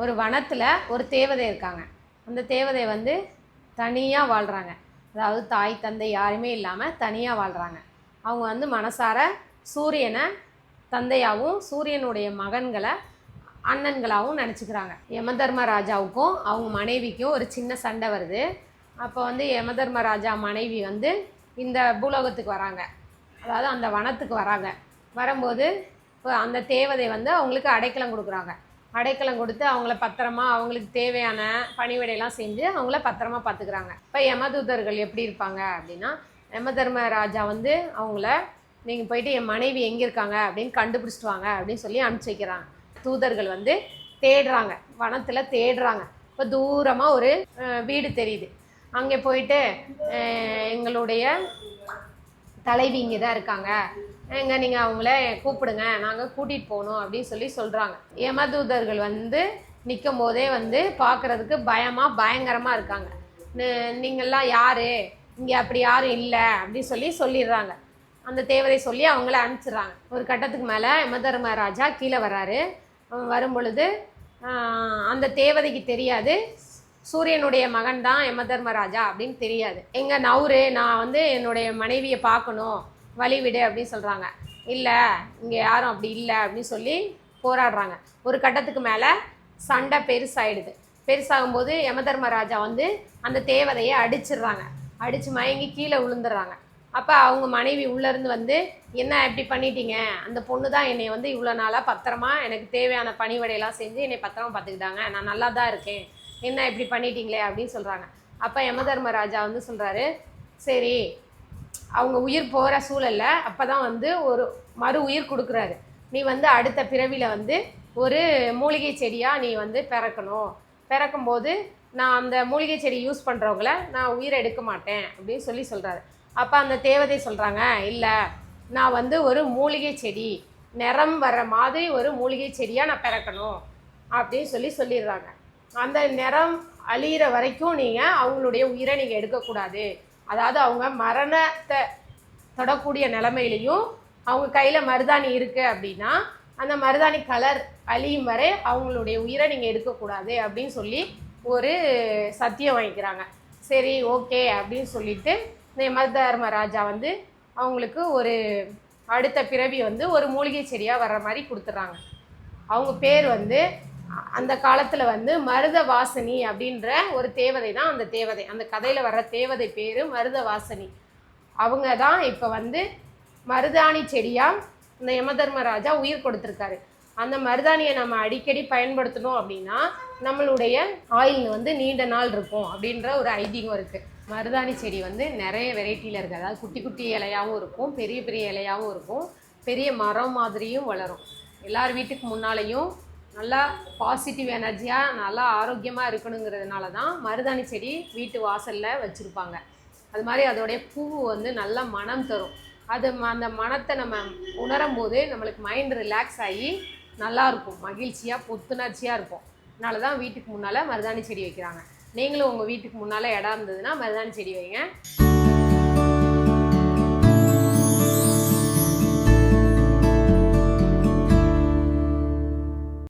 ஒரு வனத்தில் ஒரு தேவதை இருக்காங்க. அந்த தேவதை வந்து தனியாக வாழ்கிறாங்க. அதாவது தாய் தந்தை யாருமே இல்லாமல் தனியாக வாழ்கிறாங்க. அவங்க வந்து மனசார சூரியனை தந்தையாகவும் சூரியனுடைய மகன்களை அண்ணன்களாகவும் நினச்சிக்கிறாங்க. யமதர்மராஜாவுக்கும் அவங்க மனைவிக்கும் ஒரு சின்ன சண்டை வருது. அப்போ வந்து யமதர்மராஜா மனைவி வந்து இந்த பூலோகத்துக்கு வராங்க, அதாவது அந்த வனத்துக்கு வராங்க. வரும்போது இப்போ அந்த தேவதை வந்து அவங்களுக்கு அடைக்கலம் கொடுக்குறாங்க. அடைக்கலம் கொடுத்து அவங்கள பத்திரமா அவங்களுக்கு தேவையான பணிவிடையெல்லாம் செஞ்சு அவங்கள பத்திரமா பார்த்துக்கிறாங்க. இப்போ யமதூதர்கள் எப்படி இருப்பாங்க அப்படின்னா, யமதர்மராஜா வந்து அவங்கள நீங்கள் போயிட்டு என் மனைவி எங்கே இருக்காங்க அப்படின்னு கண்டுபிடிச்சிட்டு வாங்க அப்படின்னு சொல்லி அனுப்பிச்சி வைக்கிறாங்க. தூதர்கள் வந்து தேடுறாங்க, வனத்தில் தேடுறாங்க. இப்போ தூரமாக ஒரு வீடு தெரியுது. அங்கே போயிட்டு எங்களுடைய தலைவி இங்கே தான் இருக்காங்க, எங்க நீங்கள் அவங்கள கூப்பிடுங்க, நாங்கள் கூட்டிகிட்டு போகணும் அப்படின்னு சொல்லி சொல்கிறாங்க. யமதூதர்கள் வந்து நிற்கும் போதே வந்து பார்க்குறதுக்கு பயங்கரமாக இருக்காங்க. நீங்கள்லாம் யார், இங்கே அப்படி யாரும் இல்லை அப்படின்னு சொல்லிடுறாங்க. அந்த தேவதை சொல்லி அவங்கள அனுப்பிச்சிடுறாங்க. ஒரு கட்டத்துக்கு மேலே யமதர்மராஜா கீழே வர்றாரு. வரும் பொழுது அந்த தேவதைக்கு தெரியாது சூரியனுடைய மகன் தான் யமதர்மராஜா அப்படின்னு தெரியாது. எங்க நவுரு, நான் வந்து என்னுடைய மனைவியை பார்க்கணும், வழிவிடு அப்படின்னு சொல்கிறாங்க. இல்லை, இங்கே யாரும் அப்படி இல்லை அப்படின்னு சொல்லி போராடுறாங்க. ஒரு கட்டத்துக்கு மேலே சண்டை பெருசாகிடுது. பெருசாகும்போது யமதர்மராஜா வந்து அந்த தேவதையை அடிச்சிடுறாங்க. அடித்து மயங்கி கீழே விழுந்துடுறாங்க. அப்போ அவங்க மனைவி உள்ளேருந்து வந்து, என்ன இப்படி பண்ணிட்டீங்க, அந்த பொண்ணு தான் என்னை வந்து இவ்வளோ நாளாக பத்திரமா எனக்கு தேவையான பணிவிடையெல்லாம் செஞ்சு என்னை பத்திரமா பார்த்துக்கிட்டாங்க, நான் நல்லா தான் இருக்கேன், என்ன இப்படி பண்ணிட்டீங்களே அப்படின்னு சொல்கிறாங்க. அப்போ யமதர்மராஜா வந்து சொல்கிறாரு, சரி அவங்க உயிர் போகிற சூழலில் அப்போ தான் வந்து ஒரு மறு உயிர் கொடுக்குறாரு. நீ வந்து அடுத்த பிறவியில் வந்து ஒரு மூலிகை செடியாக நீ வந்து பிறக்கணும், பிறக்கும்போது நான் அந்த மூலிகை செடி யூஸ் பண்ணுறவங்கள நான் உயிரை எடுக்க மாட்டேன் அப்படின்னு சொல்கிறாரு. அப்போ அந்த தேவதை சொல்கிறாங்க, இல்லை, நான் வந்து ஒரு மூலிகை செடி, நிறம் வர்ற மாதிரி ஒரு மூலிகை செடியாக நான் பிறக்கணும் அப்படின்னு சொல்லிடுறாங்க. அந்த நிறம் அழியிற வரைக்கும் நீங்கள் அவங்களுடைய உயிரை நீங்கள் எடுக்கக்கூடாது. அதாவது அவங்க மரணத்தை தொடக்கூடிய நிலைமையிலையும் அவங்க கையில் மருதாணி இருக்குது அப்படின்னா அந்த மருதாணி கலர் அழியும் வரை அவங்களுடைய உயிரை நீங்கள் எடுக்கக்கூடாது அப்படின்னு சொல்லி ஒரு சத்தியம் வாங்கிக்கிறாங்க. சரி, ஓகே அப்படின்னு சொல்லிட்டு இந்த யமதர்மராஜா வந்து அவங்களுக்கு ஒரு அடுத்த பிறவி வந்து ஒரு மூலிகை செடியாக வர்ற மாதிரி கொடுத்துட்றாங்க. அவங்க பேர் வந்து அந்த காலத்தில் வந்து மருதவாசினி அப்படின்ற ஒரு தேவதை தான் அந்த தேவதை. அந்த கதையில் வர்ற தேவதை பேர் மருதவாசினி. அவங்க தான் இப்போ வந்து மருதாணி செடியாக இந்த யமதர்மராஜா உயிர் கொடுத்துருக்காரு. அந்த மருதாணியை நம்ம அடிக்கடி பயன்படுத்தணும் அப்படின்னா நம்மளுடைய ஆயில் வந்து நீண்ட நாள் இருக்கும் அப்படின்ற ஒரு ஐதீகம் இருக்குது. மருதாணி செடி வந்து நிறைய வெரைட்டியில் இருக்குது. அதாவது குட்டி குட்டி இலையாகவும் இருக்கும், பெரிய பெரிய இலையாகவும் இருக்கும், பெரிய மரம் மாதிரியும் வளரும். எல்லார் வீட்டுக்கு முன்னாலேயும் நல்லா பாசிட்டிவ் எனர்ஜியாக நல்லா ஆரோக்கியமாக இருக்கணுங்கிறதுனால தான் மருதாணி செடி வீட்டு வாசலில் வச்சுருப்பாங்க. அது மாதிரி அதோடைய பூ வந்து நல்லா மனம் தரும். அது அந்த மனத்தை நம்ம உணரும் போது நம்மளுக்கு மைண்ட் ரிலாக்ஸ் ஆகி நல்லாயிருக்கும், மகிழ்ச்சியாக புத்துணர்ச்சியாக இருக்கும். அதனால தான் வீட்டுக்கு முன்னால் மருதாணி செடி வைக்கிறாங்க. நீங்களும் உங்கள் வீட்டுக்கு முன்னால் இடம் இருந்ததுன்னா மருதாணி செடி வைங்க.